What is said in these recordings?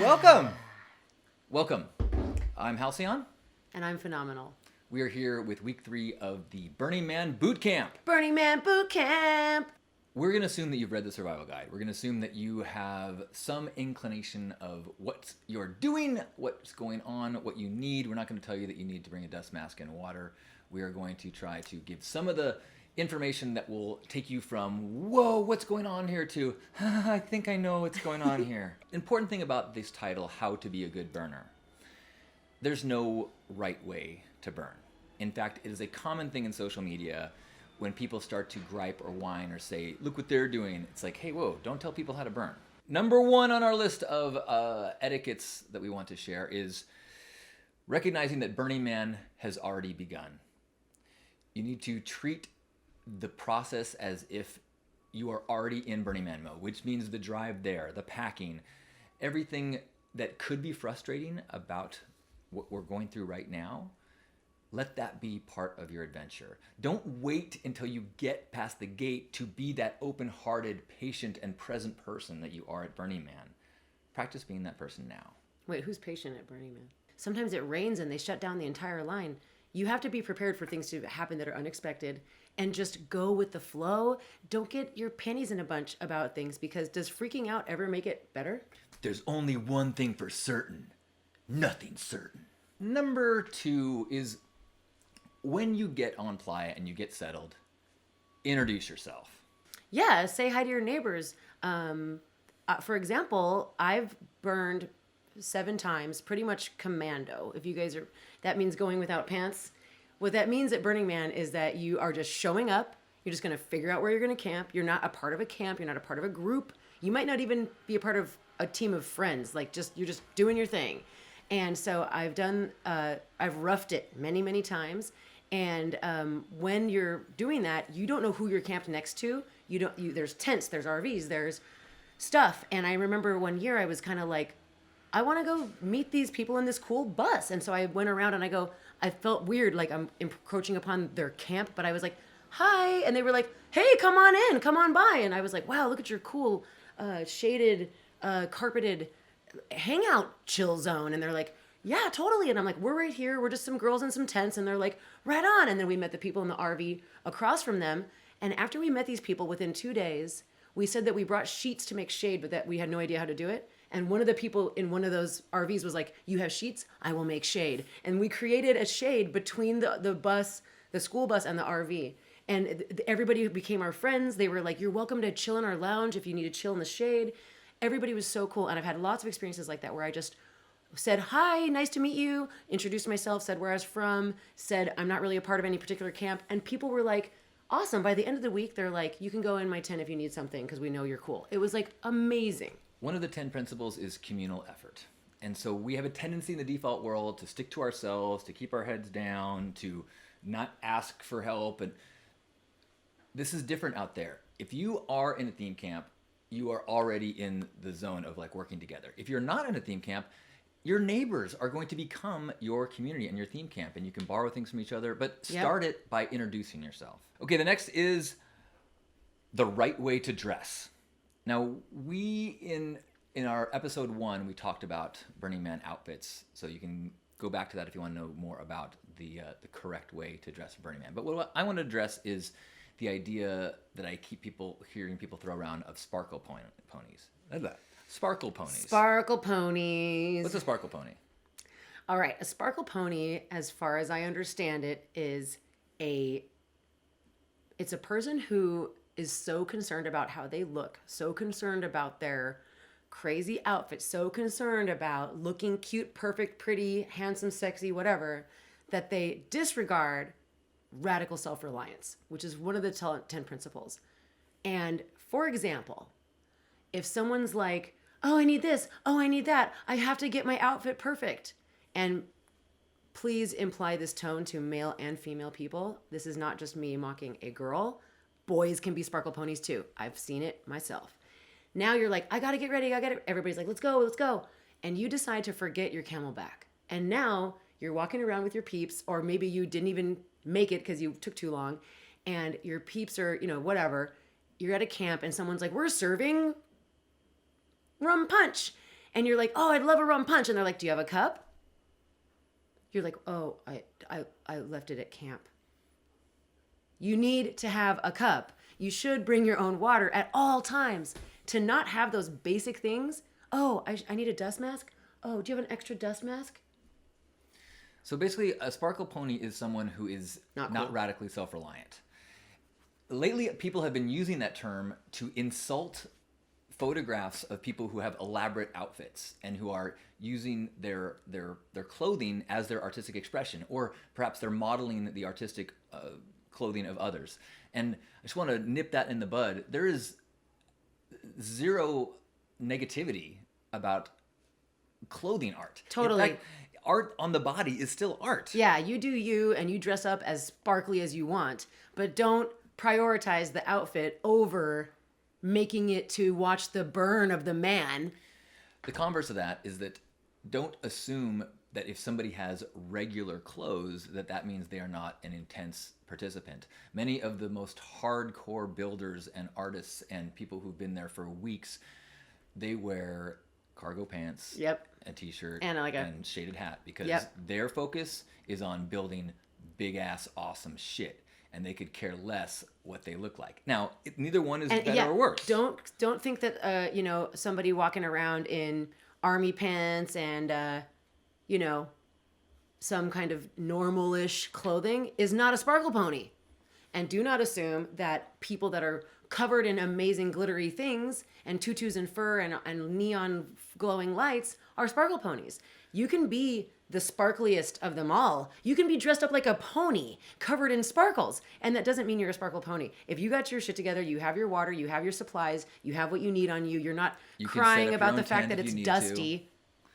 Welcome. Welcome. I'm Halcyon. And I'm Phenomenal. We are here with week 3 of the Burning Man Bootcamp. Burning Man Bootcamp! We're going to assume that you've read the survival guide. We're going to assume that you have some inclination of what you're doing, what's going on, what you need. We're not going to tell you that you need to bring a dust mask and water. We are going to try to give some of the information that will take you from, whoa, what's going on here, to, I think I know what's going on here. Important thing about this title, How to Be a Good Burner. There's no right way to burn. In fact, it is a common thing in social media when people start to gripe or whine or say, look what they're doing. It's like, hey, whoa, don't tell people how to burn. Number 1 on our list of etiquettes that we want to share is recognizing that Burning Man has already begun. You need to treat the process as if you are already in Burning Man mode, which means the drive there, the packing, everything that could be frustrating about what we're going through right now. Let that be part of your adventure. Don't wait until you get past the gate to be that open-hearted, patient, and present person that you are at Burning Man. Practice being that person now. Wait, who's patient at Burning Man? Sometimes it rains and they shut down the entire line. You have to be prepared for things to happen that are unexpected and just go with the flow. Don't get your panties in a bunch about things, because does freaking out ever make it better? There's only one thing for certain. Nothing's certain. Number 2 is when you get on playa and you get settled, introduce yourself. Yeah, say hi to your neighbors. For example, I've burned 7 times, pretty much commando. If you guys are, that means going without pants. What that means at Burning Man is that you are just showing up. You're just going to figure out where you're going to camp. You're not a part of a camp. You're not a part of a group. You might not even be a part of a team of friends. You're just doing your thing. And so I've roughed it many, many times. And when you're doing that, you don't know who you're camped next to. There's tents, there's RVs, there's stuff. And I remember one year I was kind of like, I want to go meet these people in this cool bus. And so I went around and I felt weird, like I'm encroaching upon their camp, but I was like, hi. And they were like, hey, come on in, come on by. And I was like, wow, look at your cool shaded, carpeted hangout chill zone. And they're like, yeah, totally. And I'm like, we're right here. We're just some girls in some tents. And they're like, right on. And then we met the people in the RV across from them. And after we met these people, within 2 days, we said that we brought sheets to make shade, but that we had no idea how to do it. And one of the people in one of those RVs was like, you have sheets? I will make shade. And we created a shade between the bus, the school bus, and the RV. And everybody became our friends. They were like, you're welcome to chill in our lounge if you need to chill in the shade. Everybody was so cool. And I've had lots of experiences like that where I just said, hi, nice to meet you, introduced myself, said where I was from, said I'm not really a part of any particular camp. And people were like, awesome. By the end of the week, they're like, you can go in my tent if you need something because we know you're cool. It was like amazing. One of the 10 principles is communal effort. And so we have a tendency in the default world to stick to ourselves, to keep our heads down, to not ask for help. And this is different out there. If you are in a theme camp, you are already in the zone of like working together. If you're not in a theme camp, your neighbors are going to become your community and your theme camp, and you can borrow things from each other, but start it by introducing yourself. Okay, the next is the right way to dress. Now, we, in our episode 1, we talked about Burning Man outfits, so you can go back to that if you want to know more about the correct way to dress for Burning Man. But what I want to address is the idea that I keep hearing people throw around of sparkle ponies. What's that? Sparkle ponies. Sparkle ponies. What's a sparkle pony? All right, a sparkle pony, as far as I understand it, it's a person who is so concerned about how they look, so concerned about their crazy outfit, so concerned about looking cute, perfect, pretty, handsome, sexy, whatever, that they disregard radical self-reliance, which is one of the 10 principles. And for example, if someone's like, oh, I need this, oh, I need that, I have to get my outfit perfect. And please imply this tone to male and female people. This is not just me mocking a girl. Boys can be sparkle ponies too. I've seen it myself. Now you're like, I gotta get ready, everybody's like, let's go. And you decide to forget your Camelback. And now you're walking around with your peeps, or maybe you didn't even make it because you took too long, and your peeps are, whatever. You're at a camp and someone's like, we're serving rum punch. and you're like, oh, I'd love a rum punch. And they're like, do you have a cup? You're like, oh, I left it at camp. You need to have a cup. You should bring your own water at all times. To not have those basic things. Oh, I need a dust mask. Oh, do you have an extra dust mask? So basically, a sparkle pony is someone who is not radically self-reliant. Lately, people have been using that term to insult photographs of people who have elaborate outfits and who are using their clothing as their artistic expression, or perhaps they're modeling the artistic clothing of others. And I just want to nip that in the bud. There is zero negativity about clothing art. Totally. In fact, art on the body is still art. Yeah, you do you, and you dress up as sparkly as you want, but don't prioritize the outfit over making it to watch the burn of the man. The converse of that is that don't assume that if somebody has regular clothes, that means they are not an intense participant. Many of the most hardcore builders and artists and people who've been there for weeks, they wear cargo pants, a t-shirt, and shaded hat because their focus is on building big-ass awesome shit. And they could care less what they look like. Now, neither one is better or worse. Don't think that somebody walking around in army pants and some kind of normal-ish clothing is not a sparkle pony. And do not assume that people that are covered in amazing glittery things and tutus and fur and neon glowing lights are sparkle ponies. You can be the sparkliest of them all. You can be dressed up like a pony covered in sparkles. And that doesn't mean you're a sparkle pony. If you got your shit together, you have your water, you have your supplies, you have what you need on you. You're not crying about the fact that it's dusty.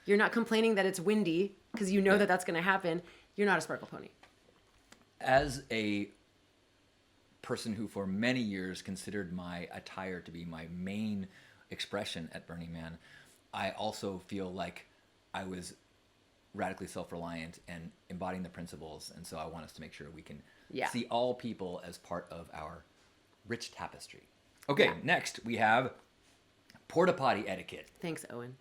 You're not complaining that it's windy because you know that that's going to happen. You're not a sparkle pony. As a person who for many years considered my attire to be my main expression at Burning Man, I also feel like I was radically self-reliant and embodying the principles, and so I want us to make sure we can see all people as part of our rich tapestry. Okay, next we have Port-o-potty etiquette. Thanks, Owen.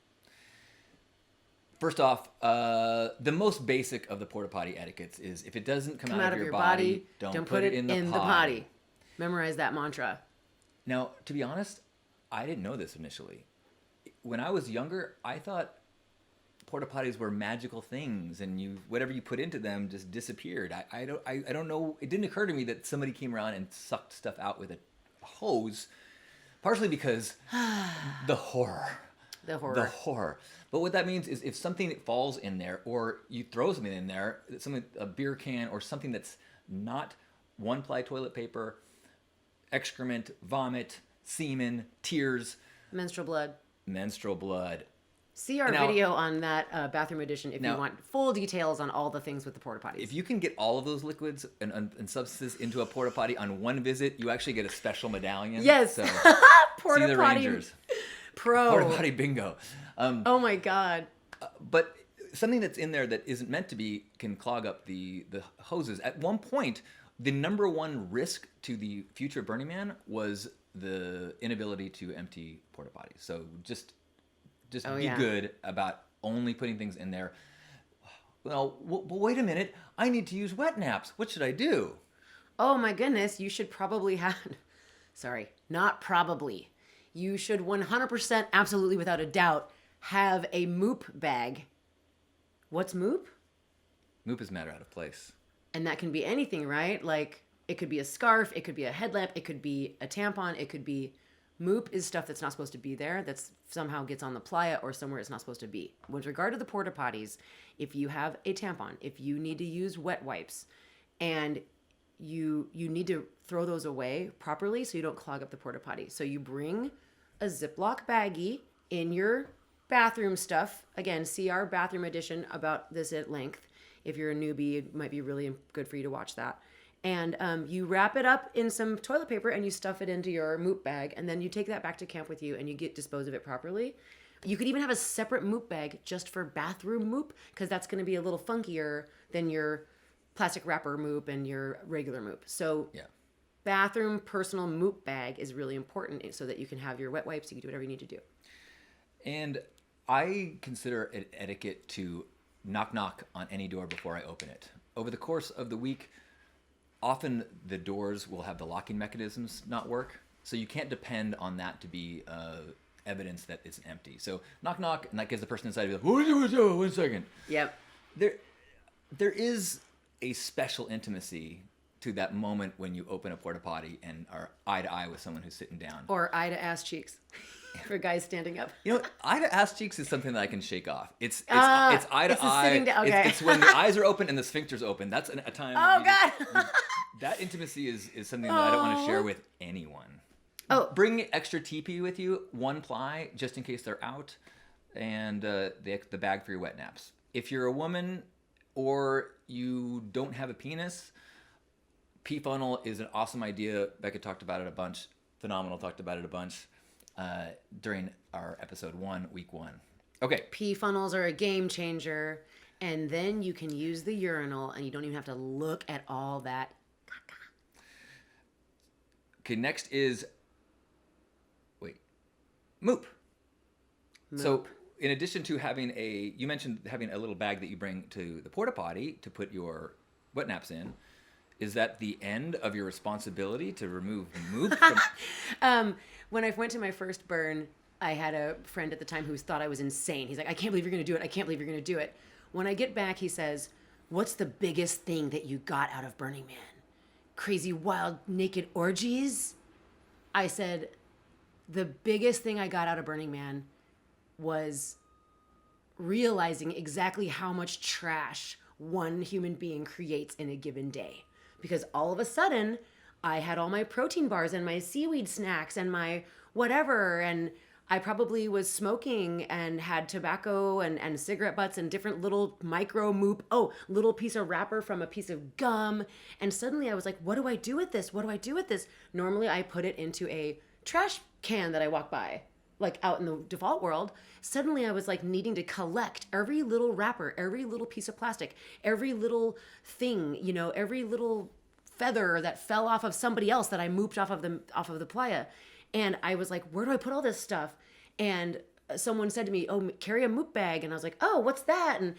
First off, the most basic of the Port-o-potty etiquettes is if it doesn't come out of your body, don't put it in the potty. Memorize that mantra. Now, to be honest, I didn't know this initially. When I was younger, I thought porta-potties were magical things, and whatever you put into them just disappeared. I don't know. It didn't occur to me that somebody came around and sucked stuff out with a hose, partially because the horror. But what that means is if something falls in there, or you throw something in there, a beer can or something that's not one-ply toilet paper, excrement, vomit, semen, tears, menstrual blood. See our video on that bathroom edition if you want full details on all the things with the porta potties. If you can get all of those liquids and substances into a porta potty on one visit, you actually get a special medallion. Yes. So porta see the potty Rangers. Pro. Porta potty bingo. Oh my God. But something that's in there that isn't meant to be can clog up the hoses. At one point, the number one risk to the future Burning Man was the inability to empty porta potties. So just be good about only putting things in there. Well, wait a minute. I need to use wet naps. What should I do? Oh my goodness. You should probably have... Sorry, not probably. You should 100%, absolutely without a doubt, have a MOOP bag. What's MOOP? MOOP is matter out of place. And that can be anything, right? Like, it could be a scarf, it could be a headlamp, it could be a tampon, it could be... MOOP is stuff that's not supposed to be there, that's somehow gets on the playa or somewhere it's not supposed to be. With regard to the porta potties, if you have a tampon, if you need to use wet wipes, and you need to throw those away properly so you don't clog up the porta potty. So you bring a Ziploc baggie in your bathroom stuff. Again, see our bathroom edition about this at length. If you're a newbie, it might be really good for you to watch that. And you wrap it up in some toilet paper and you stuff it into your MOOP bag, and then you take that back to camp with you and you dispose of it properly. You could even have a separate MOOP bag just for bathroom MOOP, because that's going to be a little funkier than your plastic wrapper MOOP and your regular MOOP. So bathroom personal MOOP bag is really important so that you can have your wet wipes, you can do whatever you need to do. And I consider it etiquette to knock on any door before I open it. Over the course of the week, often the doors will have the locking mechanisms not work, so you can't depend on that to be evidence that it's empty. So knock, and that gives the person inside to be like, 1 second. Yep. There is a special intimacy to that moment when you open a porta-potty and are eye to eye with someone who's sitting down. Or eye to ass cheeks for guys standing up. You know, eye to ass cheeks is something that I can shake off. It's eye to it's the eye. sitting down. Okay. It's when the eyes are open and the sphincter's open. That's a time. Oh, God. That intimacy is something that I don't want to share with anyone. Oh. Bring extra TP with you, 1 ply, just in case they're out, and the bag for your wet naps. If you're a woman or you don't have a penis, pee funnel is an awesome idea. Becca talked about it a bunch. Phenomenal talked about it a bunch during our episode 1, week 1. Okay. Pee funnels are a game changer. And then you can use the urinal and you don't even have to look at all that. Okay, next is... MOOP. So in addition to having you mentioned having a little bag that you bring to the porta-potty to put your wet naps in. Is that the end of your responsibility to remove MOOP? When I went to my first burn, I had a friend at the time who thought I was insane. He's like, I can't believe you're going to do it. I can't believe you're going to do it. When I get back, he says, what's the biggest thing that you got out of Burning Man? Crazy, wild, naked orgies? I said, the biggest thing I got out of Burning Man was realizing exactly how much trash one human being creates in a given day. Because all of a sudden, I had all my protein bars and my seaweed snacks and my whatever, and I probably was smoking and had tobacco and cigarette butts and different little micro MOOP, little piece of wrapper from a piece of gum. And suddenly I was like, what do I do with this? What do I do with this? Normally I put it into a trash can that I walk by, like out in the default world. Suddenly I was like needing to collect every little wrapper, every little piece of plastic, every little thing, every little feather that fell off of somebody else that I mooped off of the playa. And I was like, where do I put all this stuff? And someone said to me, carry a MOOP bag. And I was like, what's that? And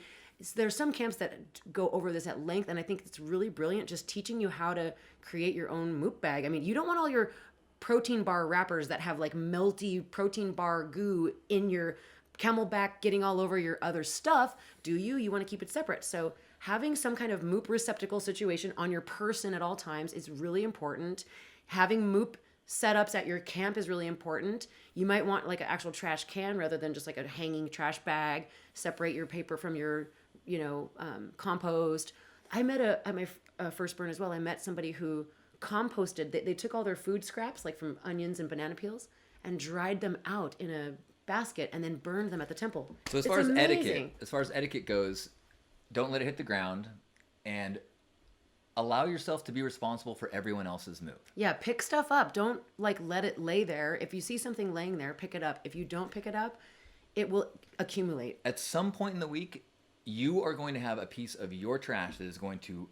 there's some camps that go over this at length. And I think it's really brilliant just teaching you how to create your own MOOP bag. I mean, you don't want all your protein bar wrappers that have like melty protein bar goo in your Camelback getting all over your other stuff, do you? You want to keep it separate. So having some kind of MOOP receptacle situation on your person at all times is really important. Having MOOP setups at your camp is really important. You might want like an actual trash can rather than just like a hanging trash bag. Separate your paper from your, compost. I met at my first burn as well, I met somebody who composted. They took all their food scraps, like from onions and banana peels, and dried them out in a basket and then burned them at the temple. So as far as etiquette goes, don't let it hit the ground and allow yourself to be responsible for everyone else's move. Yeah, pick stuff up. Don't like let it lay there. If you see something laying there, pick it up. If you don't pick it up, it will accumulate. At some point in the week, you are going to have a piece of your trash that is going to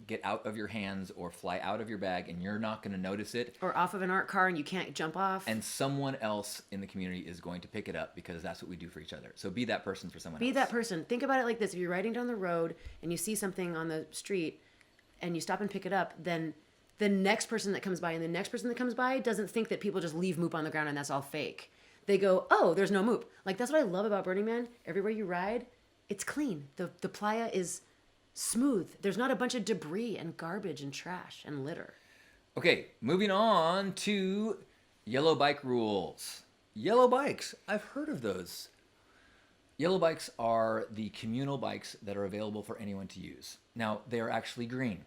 get out of your hands or fly out of your bag, and you're not going to notice it. Or off of an art car and you can't jump off. And someone else in the community is going to pick it up because that's what we do for each other. So be that person for someone else. Be that person. Think about it like this. If you're riding down the road and you see something on the street and you stop and pick it up, then the next person that comes by and the next person that comes by doesn't think that people just leave MOOP on the ground and that's all fake. They go, oh, there's no MOOP. Like, that's what I love about Burning Man. Everywhere you ride, it's clean. The playa is smooth. There's not a bunch of debris and garbage and trash and litter. Okay, moving on to yellow bike rules. Yellow bikes, I've heard of those. Yellow bikes are the communal bikes that are available for anyone to use. Now, they are actually green.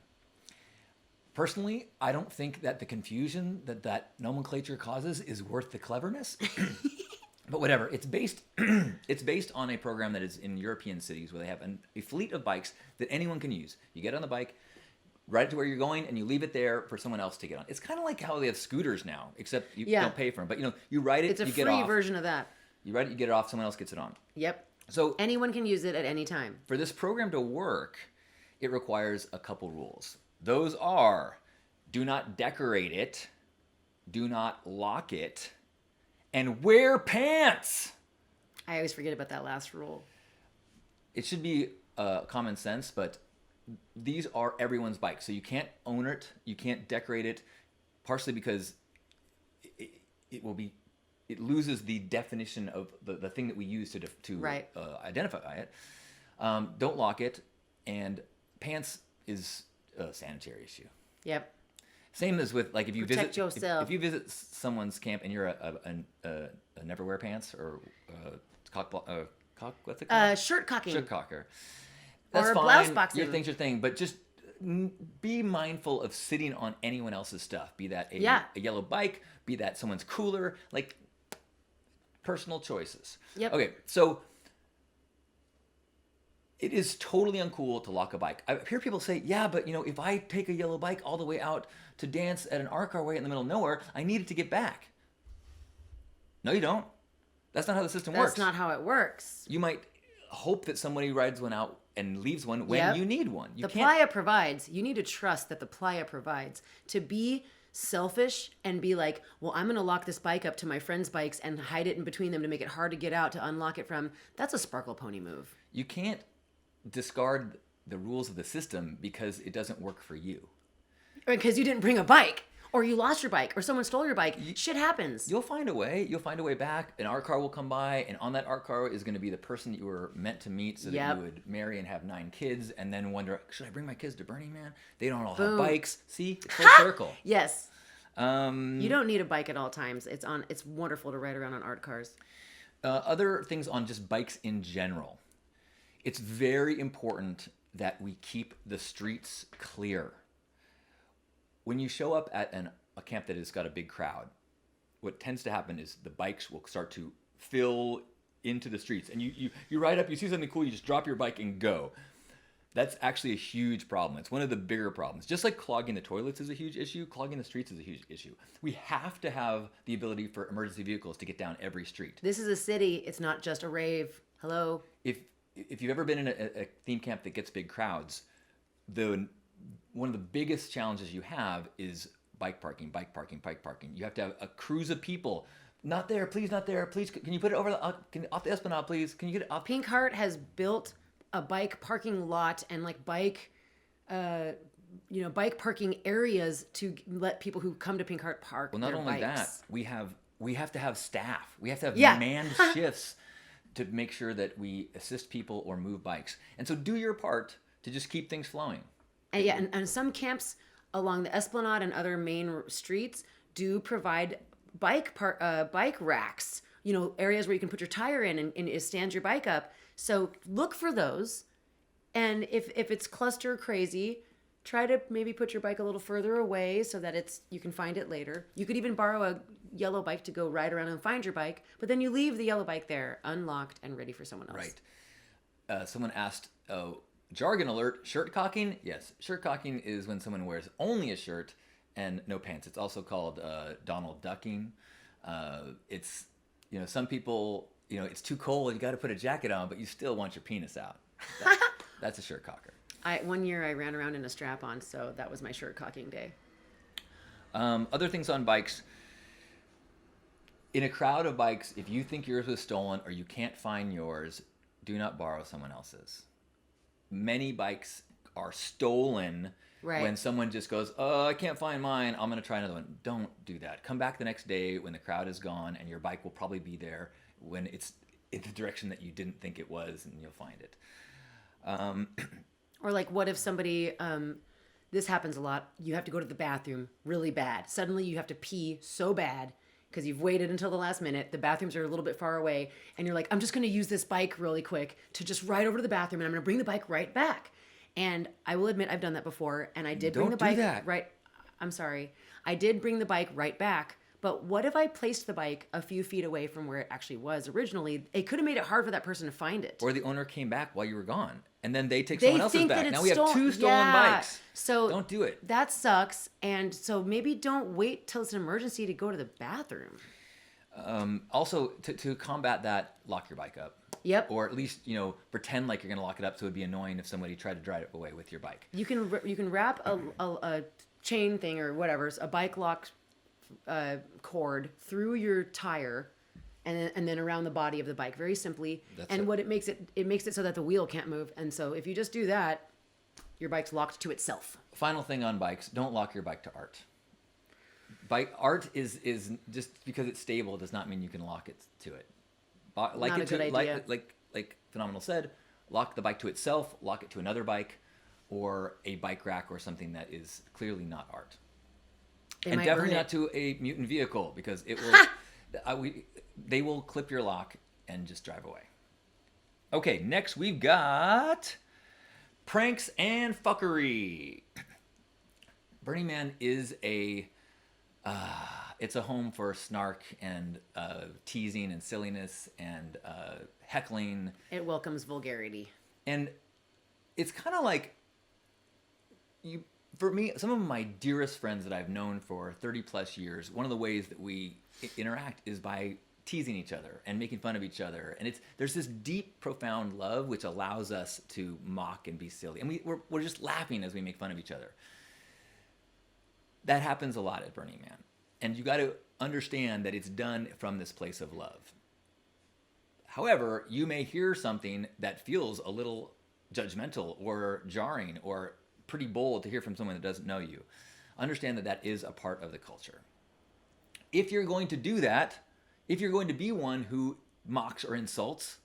Personally, I don't think that the confusion that nomenclature causes is worth the cleverness. But whatever, it's based on a program that is in European cities where they have a fleet of bikes that anyone can use. You get on the bike, ride it to where you're going, and you leave it there for someone else to get on. It's kind of like how they have scooters now, except you don't pay for them. But you ride it, it's you get off. It's a free version of that. You ride it, you get it off, someone else gets it on. Yep. So anyone can use it at any time. For this program to work, it requires a couple rules. Those are: do not decorate it, do not lock it, and wear pants. I always forget about that last rule. It should be common sense, but these are everyone's bikes. So you can't own it. You can't decorate it, partially because it will be, it loses the definition of the thing that we use to Right. Identify it. Don't lock it. And pants is a sanitary issue. Yep. Same as with, like, if you Protect visit yourself. if you visit someone's camp and you're a never wear pants or what's it called? Shirt cocking. Shirt cocker. That's Or fine. blouse boxing. Your thing's your thing, but just be mindful of sitting on anyone else's stuff. Be that a yellow bike, be that someone's cooler, like personal choices. Yep. Okay, so it is totally uncool to lock a bike. I hear people say, yeah, but if I take a yellow bike all the way out to dance at an R-car way in the middle of nowhere, I need it to get back. No, you don't. That's not how the system works. That's not how it works. You might hope that somebody rides one out and leaves one when you need one. The playa provides. You need to trust that the playa provides. To be selfish and be like, well, I'm going to lock this bike up to my friends' bikes and hide it in between them to make it hard to get out, to unlock it from, that's a sparkle pony move. You can't discard the rules of the system because it doesn't work for you. Because you didn't bring a bike, or you lost your bike, or someone stole your bike. Shit happens. You'll find a way. You'll find a way back. An art car will come by, and on that art car is going to be the person that you were meant to meet so that you would marry and have 9 kids, and then wonder, should I bring my kids to Burning Man? They don't all have bikes. See? It's full circle. Yes. You don't need a bike at all times. It's wonderful to ride around on art cars. Other things on just bikes in general. It's very important that we keep the streets clear. When you show up at a camp that has got a big crowd, what tends to happen is the bikes will start to fill into the streets. And you ride up, you see something cool, you just drop your bike and go. That's actually a huge problem. It's one of the bigger problems. Just like clogging the toilets is a huge issue, clogging the streets is a huge issue. We have to have the ability for emergency vehicles to get down every street. This is a city. It's not just a rave. Hello? If you've ever been in a theme camp that gets big crowds, one of the biggest challenges you have is bike parking. You have to have a cruise of people. Not there, please, not there. Please, can you put it over off the Esplanade, please? Can you get it off? Pink Heart has built a bike parking lot and like bike parking areas to let people who come to Pink Heart park. Well, not their only bikes. that, we have to have staff. We have to have manned shifts to make sure that we assist people or move bikes. And so do your part to just keep things flowing. And some camps along the Esplanade and other main streets do provide bike racks, areas where you can put your tire in and it stands your bike up. So look for those. And if it's cluster crazy, try to maybe put your bike a little further away so that you can find it later. You could even borrow a yellow bike to go ride around and find your bike, but then you leave the yellow bike there unlocked and ready for someone else. Right. Someone asked, jargon alert, shirt cocking? Yes, shirt cocking is when someone wears only a shirt and no pants. It's also called Donald ducking. It's, some people, it's too cold, you got to put a jacket on, but you still want your penis out. That's a shirt cocker. One year I ran around in a strap-on, so that was my shirt cocking day. Other things on bikes. In a crowd of bikes, if you think yours was stolen or you can't find yours, do not borrow someone else's. Many bikes are stolen when someone just goes, oh, I can't find mine, I'm going to try another one. Don't do that. Come back the next day when the crowd is gone and your bike will probably be there when it's in the direction that you didn't think it was, and you'll find it. Or like, what if somebody, this happens a lot, you have to go to the bathroom really bad. Suddenly you have to pee so bad because you've waited until the last minute. The bathrooms are a little bit far away. And you're like, I'm just going to use this bike really quick to just ride over to the bathroom. And I'm going to bring the bike right back. And I will admit I've done that before. And I did bring the bike right. I'm sorry. I did bring the bike right back. But what if I placed the bike a few feet away from where it actually was originally? It could have made it hard for that person to find it. Or the owner came back while you were gone. And then they take someone else's back. Now we have 2 stolen bikes. So don't do it. That sucks. And so maybe don't wait till it's an emergency to go to the bathroom. Also, to combat that, lock your bike up. Yep. Or at least, pretend like you're going to lock it up so it'd be annoying if somebody tried to drive it away with your bike. You can wrap a chain thing or whatever, a bike lock cord through your tire and then around the body of the bike, very simply. That's and it. what it makes it so that the wheel can't move. And so if you just do that, your bike's locked to itself. Final thing on bikes: don't lock your bike to art. Bike art is just because it's stable does not mean you can lock it to it. Like Not a good idea. Like Phenomenal said, lock the bike to itself, lock it to another bike, or a bike rack or something that is clearly not art. They And might definitely burn not it. to a mutant vehicle because it will. They will clip your lock and just drive away. Okay, next we've got pranks and fuckery. Burning Man is it's a home for snark and teasing and silliness and heckling. It welcomes vulgarity. And it's kind of like for me, some of my dearest friends that I've known for 30 plus years, one of the ways that we interact is by teasing each other and making fun of each other. And there's this deep, profound love which allows us to mock and be silly. And we're just laughing as we make fun of each other. That happens a lot at Burning Man. And you got to understand that it's done from this place of love. However, you may hear something that feels a little judgmental or jarring or pretty bold to hear from someone that doesn't know you. Understand that that is a part of the culture. If you're going to do that, if you're going to be one who mocks or insults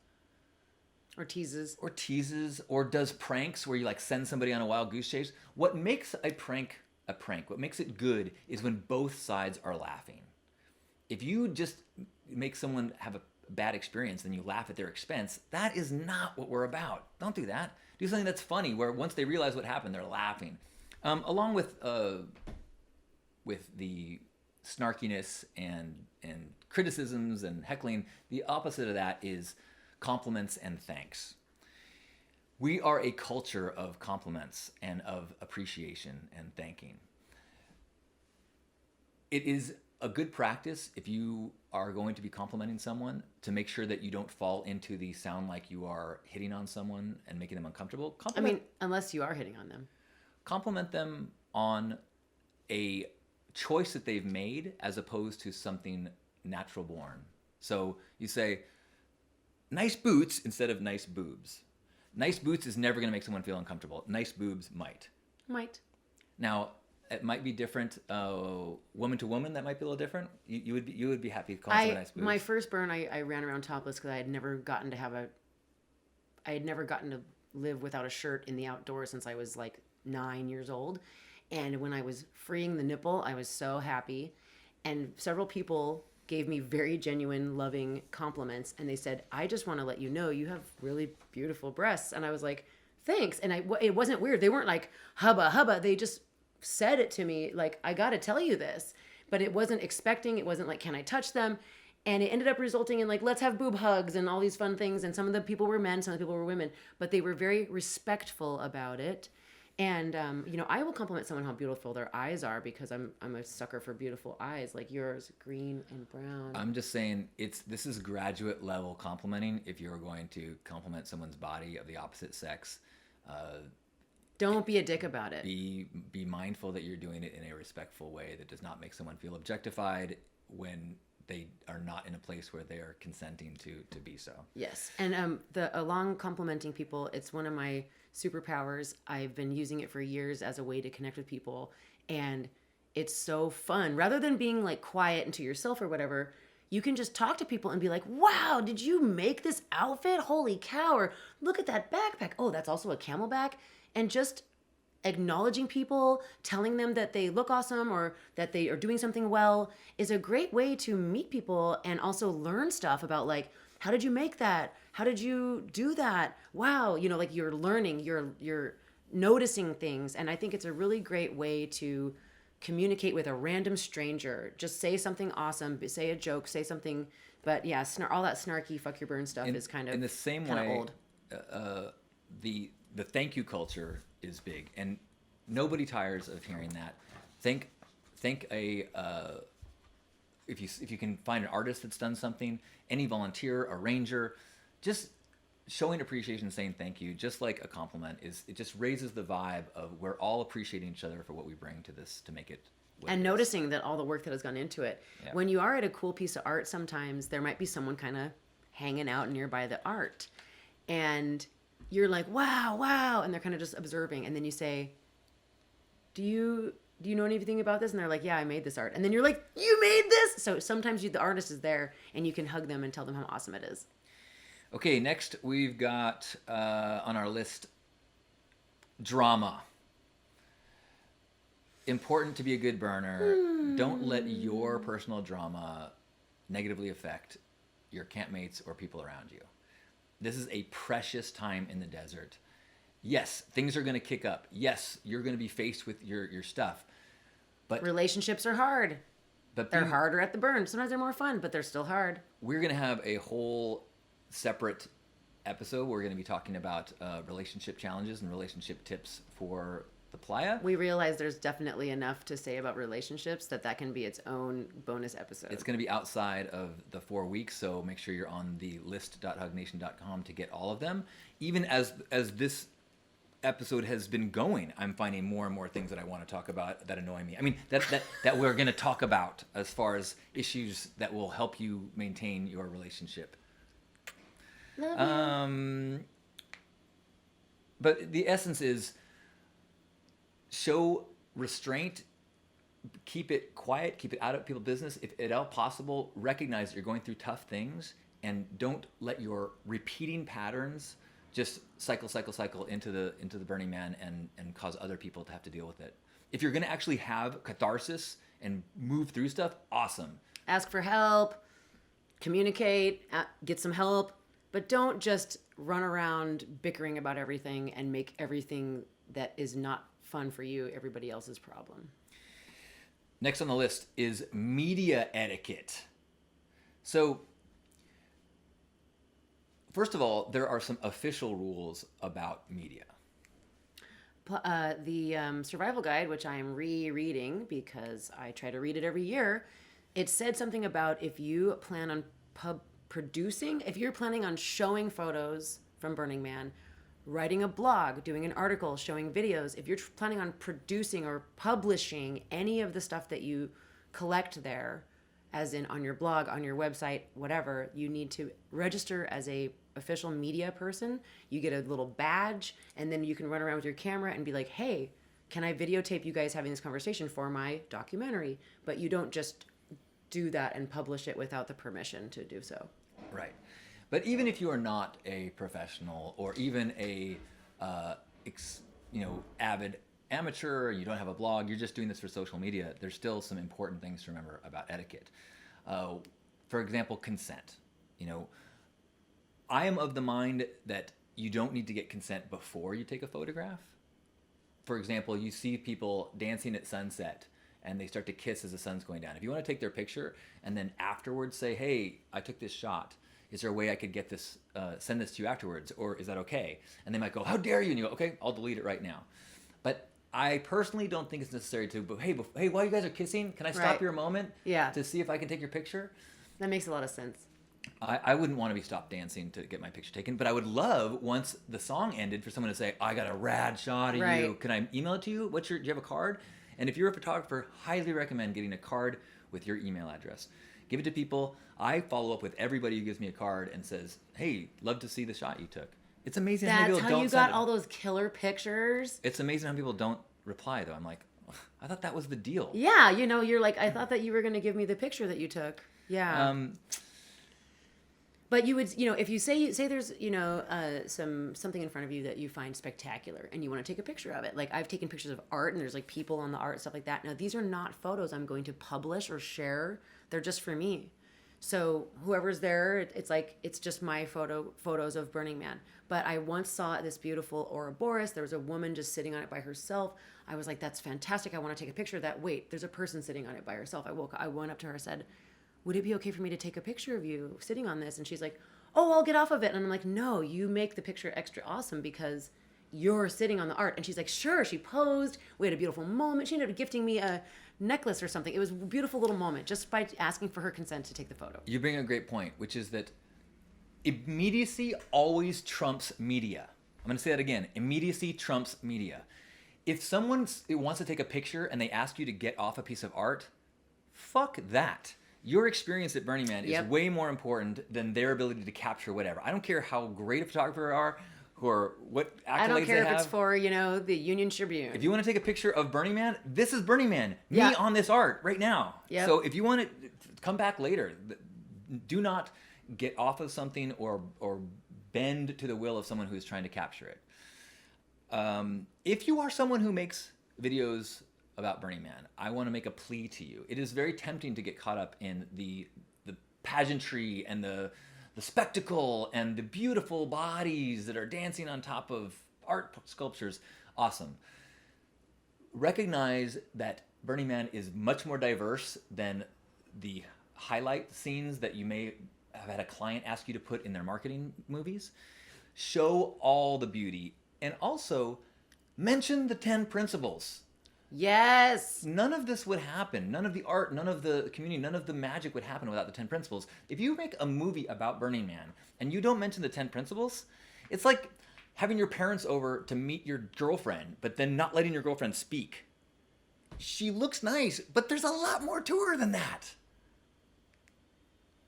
Or teases. or does pranks where you like send somebody on a wild goose chase, what makes a prank, what makes it good is when both sides are laughing. If you just make someone have a bad experience and you laugh at their expense, that is not what we're about. Don't do that. Do something that's funny where once they realize what happened, they're laughing. Along with the snarkiness and criticisms and heckling, the opposite of that is compliments and thanks. We are a culture of compliments and of appreciation and thanking. It is a good practice if you are going to be complimenting someone to make sure that you don't fall into the sound like you are hitting on someone and making them uncomfortable. Unless you are hitting on them. Compliment them on a choice that they've made as opposed to something natural born. So you say, nice boots instead of nice boobs. Nice boots is never going to make someone feel uncomfortable. Nice boobs might. Might. Now, it might be different. Woman to woman, that might be a little different. You would be happy calling someone nice boobs. My first burn, I ran around topless because I had never gotten to live without a shirt in the outdoors since I was like 9 years old. And when I was freeing the nipple, I was so happy. And several people gave me very genuine, loving compliments. And they said, I just want to let you know you have really beautiful breasts. And I was like, thanks. And it wasn't weird. They weren't like, hubba, hubba. They just said it to me like, I got to tell you this. But it wasn't expecting. It wasn't like, can I touch them? And it ended up resulting in like, let's have boob hugs and all these fun things. And some of the people were men, some of the people were women. But they were very respectful about it. And, I will compliment someone how beautiful their eyes are because I'm a sucker for beautiful eyes like yours, green and brown. I'm just saying this is graduate level complimenting. If you're going to compliment someone's body of the opposite sex, don't be a dick about it. Be mindful that you're doing it in a respectful way that does not make someone feel objectified when they are not in a place where they are consenting to be so. Yes. And along complimenting people, it's one of my superpowers. I've been using it for years as a way to connect with people. And it's so fun. Rather than being like quiet and to yourself or whatever, you can just talk to people and be like, wow, did you make this outfit? Holy cow. Or look at that backpack. Oh, that's also a camelback. And just acknowledging people, telling them that they look awesome or that they are doing something well is a great way to meet people and also learn stuff about like, how did you make that? How did you do that? Wow. Like you're learning, you're noticing things. And I think it's a really great way to communicate with a random stranger. Just say something awesome, say a joke, say something. But yeah, all that snarky fuck your burn stuff is kind of in the same way way. Old. The thank you culture is big, and nobody tires of hearing that. Think if you can find an artist that's done something, any volunteer, arranger, just showing appreciation, saying thank you, just like a compliment it just raises the vibe of we're all appreciating each other for what we bring to this to make it what And it is. noticing that all the work that has gone into it. Yeah. When you are at a cool piece of art, sometimes there might be someone kind of hanging out nearby the art. And you're like, wow, wow. And they're kind of just observing. And then you say, do you know anything about this? And they're like, yeah, I made this art. And then you're like, you made this? So sometimes the artist is there and you can hug them and tell them how awesome it is. Okay, next we've got on our list drama. Important to be a good burner. Don't let your personal drama negatively affect your campmates or people around you. This is a precious time in the desert. Yes, things are going to kick up. Yes, you're going to be faced with your stuff. But Relationships are hard. but They're harder at the burn. Sometimes they're more fun, but they're still hard. We're going to have a whole separate episode. We're going to be talking about relationship challenges and relationship tips for the playa. We realize there's definitely enough to say about relationships that can be its own bonus episode. It's going to be outside of the 4 weeks, so make sure you're on the list.hugnation.com to get all of them. Even as this episode has been going, I'm finding more and more things that I want to talk about that annoy me. I mean, that we're going to talk about as far as issues that will help you maintain your relationship. Love you. But the essence is show restraint, keep it quiet, keep it out of people's business. If at all possible, recognize that you're going through tough things, and don't let your repeating patterns just cycle into the Burning Man and cause other people to have to deal with it. If you're going to actually have catharsis and move through stuff, awesome. Ask for help, communicate, get some help, but don't just run around bickering about everything and make everything that is not fun for you everybody else's problem. Next on the list is media etiquette. So, first of all, there are some official rules about media. The survival guide, which I am rereading because I try to read it every year, it said something about if you plan on producing, if you're planning on showing photos from Burning Man, writing a blog, doing an article, showing videos, if you're planning on producing or publishing any of the stuff that you collect there, as in on your blog, on your website, whatever, you need to register as a official media person. You get a little badge, and then you can run around with your camera and be like, hey, can I videotape you guys having this conversation for my documentary? But you don't just do that and publish it without the permission to do so. Right. But even if you are not a professional or even a avid amateur, or you don't have a blog, you're just doing this for social media, there's still some important things to remember about etiquette. For example, consent. I am of the mind that you don't need to get consent before you take a photograph. For example, you see people dancing at sunset and they start to kiss as the sun's going down. If you want to take their picture and then afterwards say, hey, I took this shot, is there a way I could get this, send this to you afterwards, or is that okay? And they might go, how dare you? And you go, okay, I'll delete it right now. But I personally don't think it's necessary to, but hey, while you guys are kissing, can I stop Right. here a moment to see if I can take your picture? That makes a lot of sense. I wouldn't want to be stopped dancing to get my picture taken, but I would love, once the song ended, for someone to say, I got a rad shot of you. Right. Can I email it to you? Do you have a card? And if you're a photographer, highly recommend getting a card with your email address. Give it to people. I follow up with everybody who gives me a card and says, hey, love to see the shot you took. It's amazing how That's people how don't you send got it. all those killer pictures. It's amazing how people don't reply, though. I'm like, I thought that was the deal. Yeah, you're like, I thought that you were going to give me the picture that you took. Yeah. But you would, if you say there's, something in front of you that you find spectacular and you want to take a picture of it. Like I've taken pictures of art and there's like people on the art, stuff like that. Now, these are not photos I'm going to publish or share. They're just for me. So whoever's there, it's just my photos of Burning Man. But I once saw this beautiful Ouroboros. There was a woman just sitting on it by herself. I was like, that's fantastic. I want to take a picture of that. Wait, there's a person sitting on it by herself. I went up to her and said, would it be okay for me to take a picture of you sitting on this? And she's like, oh, I'll get off of it. And I'm like, no, you make the picture extra awesome because you're sitting on the art. And she's like, sure. She posed. We had a beautiful moment. She ended up gifting me a necklace or something. It was a beautiful little moment just by asking for her consent to take the photo. You bring a great point, which is that immediacy always trumps media. I'm going to say that again. Immediacy trumps media. If someone wants to take a picture and they ask you to get off a piece of art, fuck that. Your experience at Burning Man is way more important than their ability to capture whatever. I don't care how great a photographer they are, or what accolades they have. I don't care if it's for, the Union Tribune. If you want to take a picture of Burning Man, this is Burning Man. Me on this art right now. Yep. So if you want to come back later, do not get off of something or bend to the will of someone who is trying to capture it. If you are someone who makes videos about Burning Man, I want to make a plea to you. It is very tempting to get caught up in the pageantry and the spectacle and the beautiful bodies that are dancing on top of art sculptures. Awesome. Recognize that Burning Man is much more diverse than the highlight scenes that you may have had a client ask you to put in their marketing movies. Show all the beauty, and also mention the 10 principles. Yes. None of this would happen. None of the art, none of the community, none of the magic would happen without the 10 principles. If you make a movie about Burning Man and you don't mention the 10 principles, it's like having your parents over to meet your girlfriend, but then not letting your girlfriend speak. She looks nice, but there's a lot more to her than that.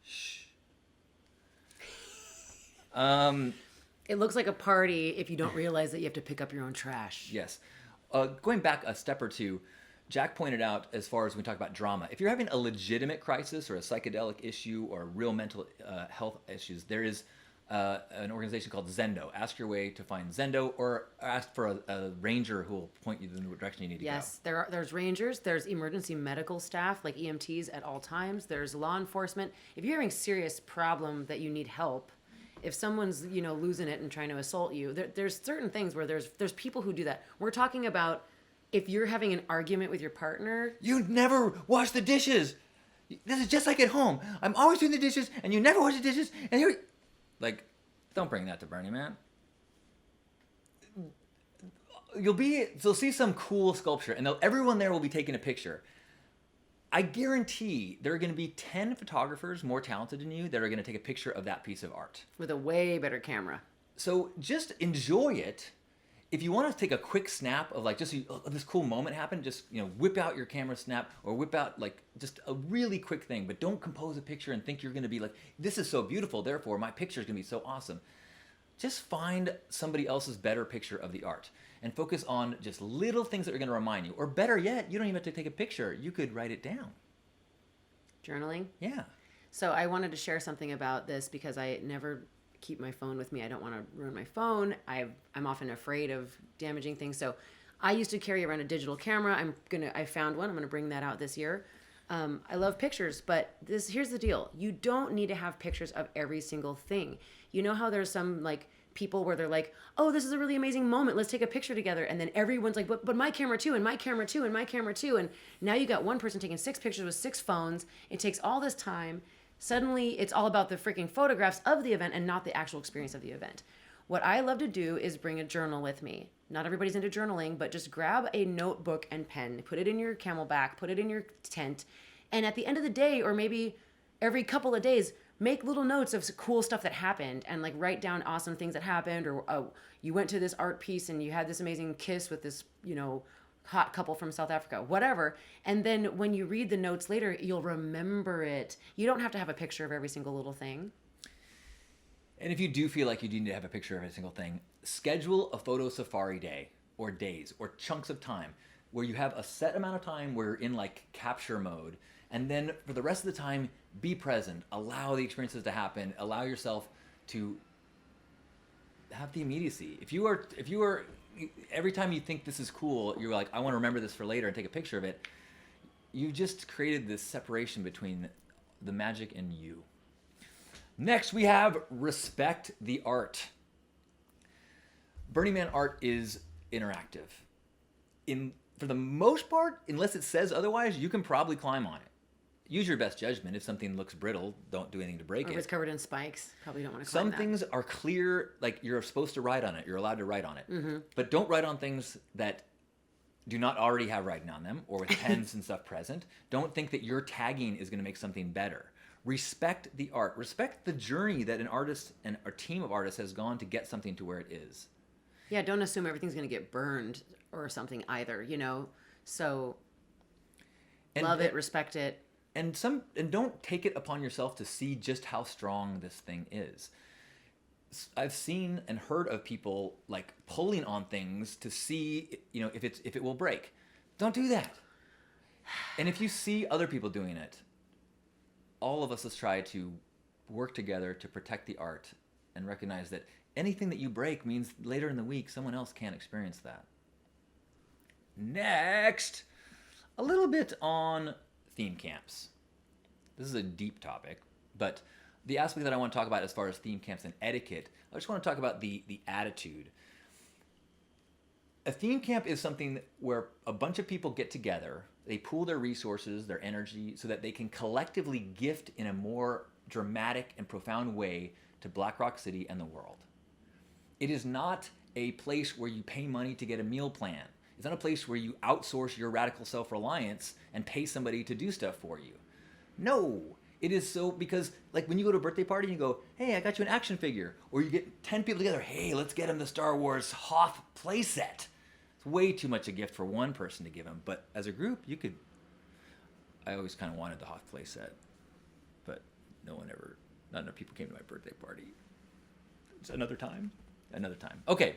Shh. It looks like a party if you don't realize that you have to pick up your own trash. Yes. Going back a step or two, Jack pointed out, as far as when we talk about drama, if you're having a legitimate crisis or a psychedelic issue or real mental health issues, there is an organization called Zendo. Ask your way to find Zendo, or ask for a ranger who will point you in the direction you need to go. Yes, there's rangers, there's emergency medical staff like EMTs at all times, there's law enforcement. If you're having serious problem that you need help, if someone's losing it and trying to assault you, there's certain things where there's people who do that. We're talking about if you're having an argument with your partner. You never wash the dishes. This is just like at home. I'm always doing the dishes, and you never wash the dishes. And here, don't bring that to Burning Man. You'll see some cool sculpture, and everyone there will be taking a picture. I guarantee there are going to be 10 photographers more talented than you that are going to take a picture of that piece of art. With a way better camera. So just enjoy it. If you want to take a quick snap of this cool moment happened, just whip out your camera snap, or whip out just a really quick thing, but don't compose a picture and think you're going to be this is so beautiful, therefore my picture is going to be so awesome. Just find somebody else's better picture of the art and focus on just little things that are going to remind you. Or better yet, you don't even have to take a picture. You could write it down. Journaling? Yeah. So I wanted to share something about this because I never keep my phone with me. I don't want to ruin my phone. I'm often afraid of damaging things. So I used to carry around a digital camera. I found one. I'm going to bring that out this year. I love pictures, but here's the deal. You don't need to have pictures of every single thing. You know how there's some people where they're like, oh, this is a really amazing moment. Let's take a picture together. And then everyone's like, but my camera too, and my camera too, and my camera too. And now you got one person taking 6 pictures with 6 phones. It takes all this time. Suddenly it's all about the freaking photographs of the event and not the actual experience of the event. What I love to do is bring a journal with me. Not everybody's into journaling, but just grab a notebook and pen, put it in your camelback, put it in your tent. And at the end of the day, or maybe every couple of days, make little notes of cool stuff that happened and write down awesome things that happened, or you went to this art piece and you had this amazing kiss with this, hot couple from South Africa, whatever. And then when you read the notes later, you'll remember it. You don't have to have a picture of every single little thing. And if you do feel like you need to have a picture of every single thing, schedule a photo safari day or days or chunks of time where you have a set amount of time where you're in capture mode. And then for the rest of the time, be present. Allow the experiences to happen. Allow yourself to have the immediacy. If you are, every time you think this is cool, you're like, I want to remember this for later and take a picture of it. You just created this separation between the magic and you. Next, we have respect the art. Burning Man art is interactive. For the most part, unless it says otherwise, you can probably climb on it. Use your best judgment. If something looks brittle, don't do anything to break it. If it's covered in spikes, probably don't want to climb Some things are clear, you're supposed to write on it. You're allowed to write on it. Mm-hmm. But don't write on things that do not already have writing on them, or with pens and stuff present. Don't think that your tagging is going to make something better. Respect the art. Respect the journey that an artist and a team of artists has gone to get something to where it is. Yeah, don't assume everything's going to get burned or something either, you know? So love it, respect it. And don't take it upon yourself to see just how strong this thing is. I've seen and heard of people like pulling on things to see, you know, if it will break. Don't do that. And if you see other people doing it, all of us, let's try to work together to protect the art and recognize that anything that you break means later in the week someone else can't experience that. Next, a little bit on theme camps. This is a deep topic, but the aspect that I want to talk about as far as theme camps and etiquette, I just want to talk about the attitude. A theme camp is something where a bunch of people get together, they pool their resources, their energy, so that they can collectively gift in a more dramatic and profound way to Black Rock City and the world. It is not a place where you pay money to get a meal plan. It's not a place where you outsource your radical self-reliance and pay somebody to do stuff for you. No, it is so, because like when you go to a birthday party and you go, hey, I got you an action figure, or you get 10 people together, hey, let's get them the Star Wars Hoth playset. It's way too much a gift for one person to give them, but as a group, you could. I always kind of wanted the Hoth playset, but not enough people came to my birthday party. It's another time. Okay.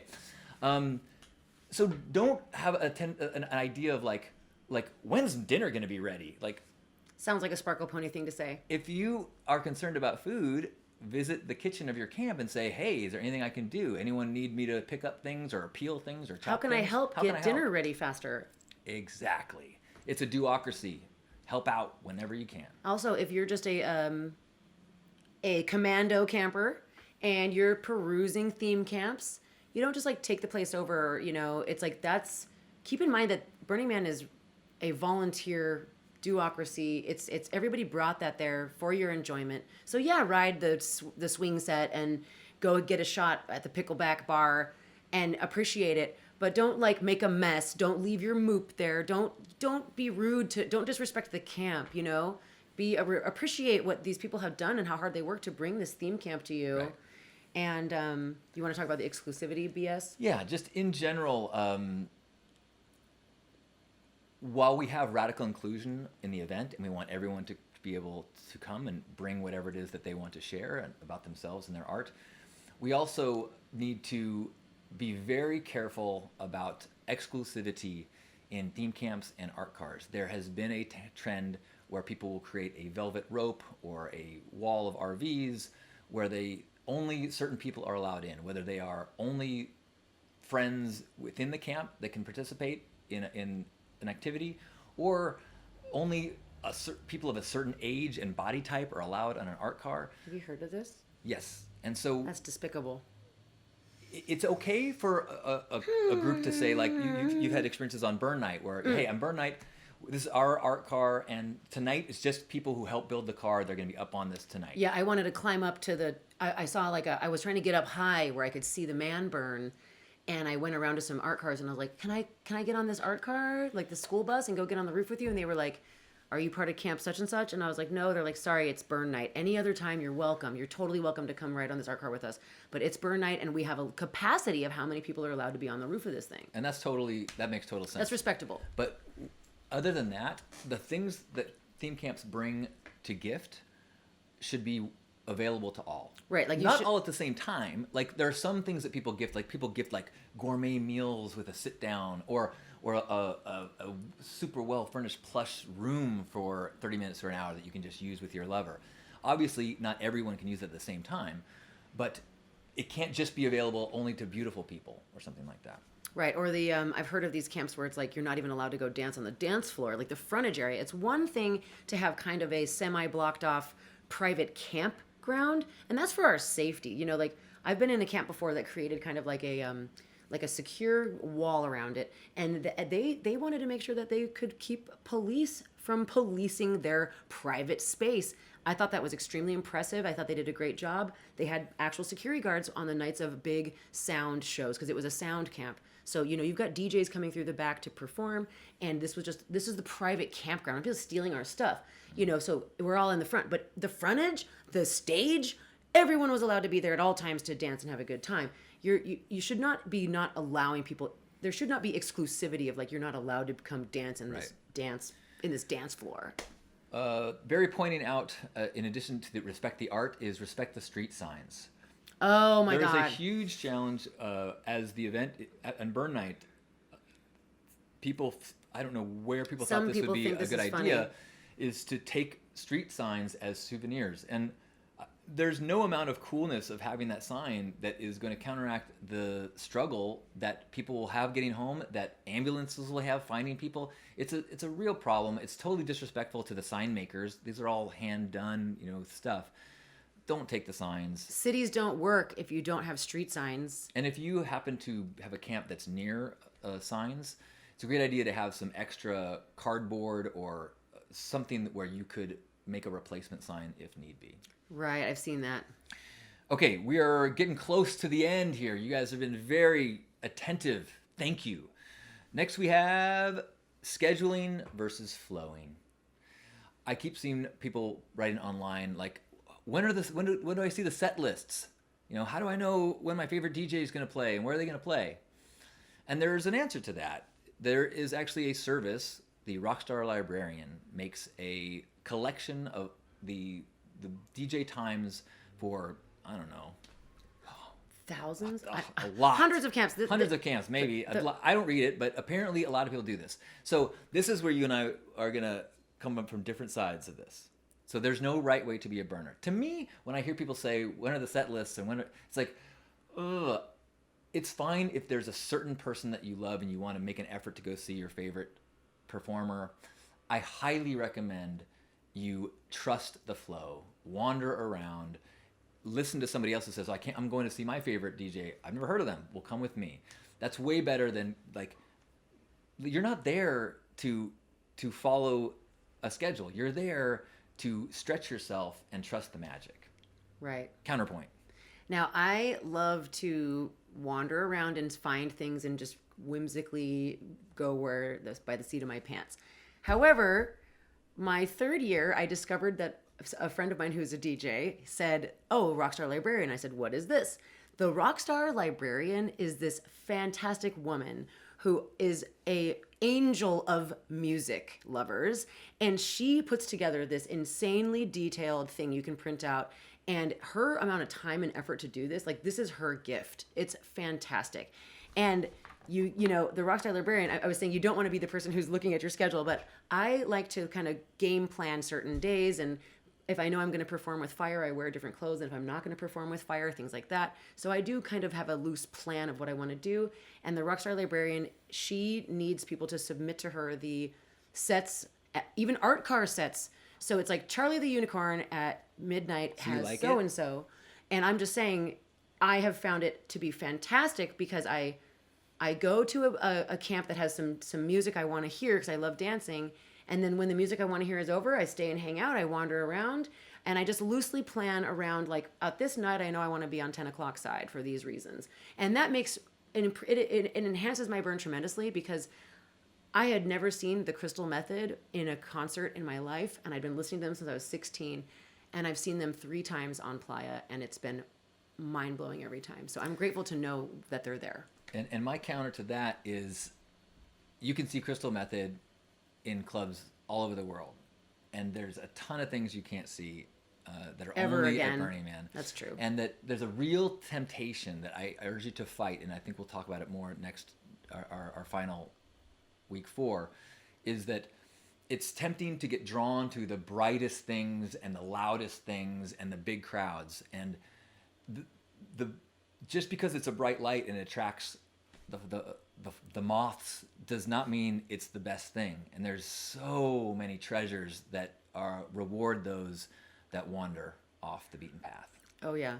So don't have an idea of like when's dinner going to be ready? Like, sounds like a Sparkle Pony thing to say. If you are concerned about food, visit the kitchen of your camp and say, hey, is there anything I can do? Anyone need me to pick up things or peel things or chop things? How can I help get dinner ready faster? Exactly. It's a do-ocracy. Help out whenever you can. Also, if you're just a commando camper and you're perusing theme camps, you don't just like take the place over, you know, it's like keep in mind that Burning Man is a volunteer do-ocracy. It's everybody brought that there for your enjoyment. So yeah, ride the swing set and go get a shot at the pickleback bar and appreciate it. But don't like make a mess. Don't leave your MOOP there. Don't be rude don't disrespect the camp, you know? Appreciate what these people have done and how hard they work to bring this theme camp to you. Right. And you want to talk about the exclusivity BS? Yeah, just in general, while we have radical inclusion in the event and we want everyone to be able to come and bring whatever it is that they want to share about themselves and their art, we also need to be very careful about exclusivity in theme camps and art cars. There has been a trend where people will create a velvet rope or a wall of RVs where only certain people are allowed in, whether they are only friends within the camp that can participate in an activity, or only people of a certain age and body type are allowed on an art car. Have you heard of this? Yes. And so that's despicable. It's okay for a group to say, like, you've had experiences on Burn Night where, hey, on Burn Night, this is our art car, and tonight it's just people who help build the car. They're going to be up on this tonight. Yeah, I wanted to climb up to I saw I was trying to get up high where I could see the man burn, and I went around to some art cars, and I was like, can I get on this art car, like the school bus, and go get on the roof with you? And they were like, are you part of camp such and such? And I was like, no. They're like, sorry, it's Burn Night. Any other time, you're welcome. You're totally welcome to come ride on this art car with us. But it's Burn Night, and we have a capacity of how many people are allowed to be on the roof of this thing. And that makes total sense. That's respectable. But other than that, the things that theme camps bring to gift should be available to all. Right, like not all at the same time. Like there are some things that people gift, like gourmet meals with a sit down, or a super well furnished plush room for 30 minutes or an hour that you can just use with your lover. Obviously, not everyone can use it at the same time, but it can't just be available only to beautiful people or something like that. Right, or I've heard of these camps where it's like you're not even allowed to go dance on the dance floor, like the frontage area. It's one thing to have kind of a semi-blocked off private campground, and that's for our safety. You know, like I've been in a camp before that created kind of like a secure wall around it, and they wanted to make sure that they could keep police from policing their private space. I thought that was extremely impressive. I thought they did a great job. They had actual security guards on the nights of big sound shows because it was a sound camp. So, you know, you've got DJs coming through the back to perform, and this is the private campground. People stealing our stuff, you know, so we're all in the front. But the frontage, the stage, everyone was allowed to be there at all times to dance and have a good time. You should not be not allowing people. There should not be exclusivity of like you're not allowed to come dance in this dance floor. Very pointing out, in addition to the respect the art, is respect the street signs. Oh my God. There is a huge challenge as the event on Burn Night. People, I don't know where people Some thought this people would be think a this good is idea, funny. is to take street signs as souvenirs. And there's no amount of coolness of having that sign that is going to counteract the struggle that people will have getting home, that ambulances will have finding people. It's a real problem. It's totally disrespectful to the sign makers. These are all hand done, stuff. Don't take the signs. Cities don't work if you don't have street signs. And if you happen to have a camp that's near signs, it's a great idea to have some extra cardboard or something where you could make a replacement sign if need be. Right, I've seen that. Okay, we are getting close to the end here. You guys have been very attentive. Thank you. Next we have scheduling versus flowing. I keep seeing people writing online like, when do I see the set lists? How do I know when my favorite DJ is going to play and where are they going to play? And there's an answer to that. There is actually a service. The Rockstar Librarian makes a collection of the DJ times for, I don't know, thousands? a lot. Hundreds of camps. Hundreds of camps, maybe. I don't read it, but apparently a lot of people do this. So this is where you and I are going to come up from different sides of this. So there's no right way to be a burner. To me, when I hear people say, when are the set lists? And it's like, ugh. It's fine if there's a certain person that you love and you want to make an effort to go see your favorite performer. I highly recommend you trust the flow, wander around, listen to somebody else who says, I'm going to see my favorite DJ. I've never heard of them. Well, come with me. That's way better than you're not there to follow a schedule. You're there to stretch yourself and trust the magic. Right. Counterpoint. Now, I love to wander around and find things and just whimsically go by the seat of my pants. However, my third year, I discovered that a friend of mine who's a DJ said, "Oh, Rockstar Librarian." I said, "What is this?" The Rockstar Librarian is this fantastic woman who is a angel of music lovers, and she puts together this insanely detailed thing you can print out. And her amount of time and effort to do this, this is her gift. It's fantastic. And the Rockstar Librarian, I was saying you don't want to be the person who's looking at your schedule, but I like to kind of game plan certain days. And if I know I'm going to perform with fire, I wear different clothes. And if I'm not going to perform with fire, things like that. So I do kind of have a loose plan of what I want to do. And the Rockstar Librarian, she needs people to submit to her the sets, even art car sets. So it's like Charlie the Unicorn at midnight has so-and-so. And I'm just saying, I have found it to be fantastic because I go to a camp that has some music I want to hear because I love dancing. And then when the music I want to hear is over, I stay and hang out. I wander around. And I just loosely plan around, at this night, I know I want to be on 10 o'clock side for these reasons. And that makes, it enhances my burn tremendously because I had never seen the Crystal Method in a concert in my life, and I'd been listening to them since I was 16, and I've seen them 3 times on Playa, and it's been mind-blowing every time. So I'm grateful to know that they're there. And my counter to that is you can see Crystal Method in clubs all over the world, and there's a ton of things you can't see that are only at Burning Man. That's true. And that there's a real temptation that I urge you to fight, and I think we'll talk about it more next, our final week 4, is that it's tempting to get drawn to the brightest things and the loudest things and the big crowds. And the just because it's a bright light and it attracts the moths does not mean it's the best thing. And there's so many treasures that reward those that wander off the beaten path. Oh, yeah.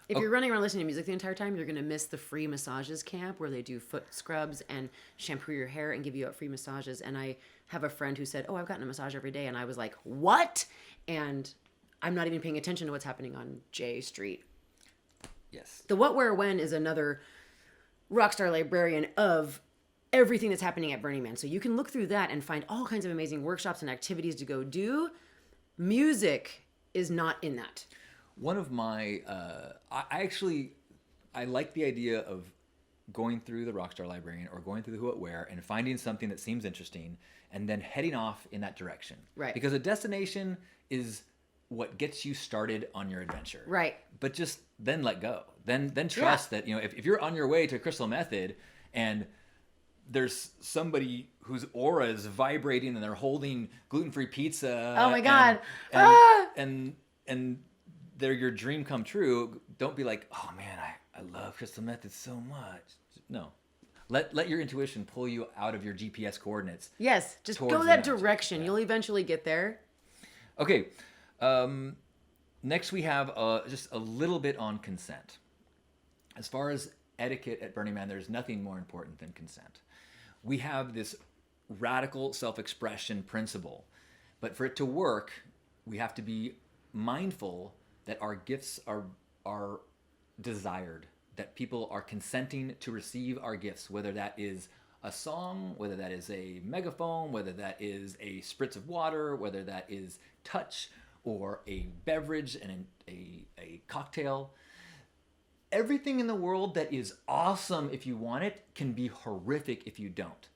If you're running around listening to music the entire time, you're going to miss the free massages camp where they do foot scrubs and shampoo your hair and give you free massages. And I have a friend who said, "Oh, I've gotten a massage every day." And I was like, "What?" And I'm not even paying attention to what's happening on J Street. Yes. The What, Where, When is another Rockstar Librarian of everything that's happening at Burning Man. So you can look through that and find all kinds of amazing workshops and activities to go do. Music is not in that. One of my, I I like the idea of going through the Rockstar Librarian or going through the Who What Where and finding something that seems interesting and then heading off in that direction. Right. Because a destination is what gets you started on your adventure. Right. But just then let go. Then trust that, if you're on your way to Crystal Method and there's somebody whose aura is vibrating and they're holding gluten-free pizza. Oh my God. And they're your dream come true. Don't be like, oh man, I love Crystal Method so much. No. Let your intuition pull you out of your GPS coordinates. Yes, just go that direction. You'll eventually get there. Okay. Next we have just a little bit on consent. As far as etiquette at Burning Man, there's nothing more important than consent. We have this radical self-expression principle, but for it to work, we have to be mindful that our gifts are desired, that people are consenting to receive our gifts, whether that is a song, whether that is a megaphone, whether that is a spritz of water, whether that is touch or a beverage and a cocktail. Everything in the world that is awesome if you want it can be horrific if you don't.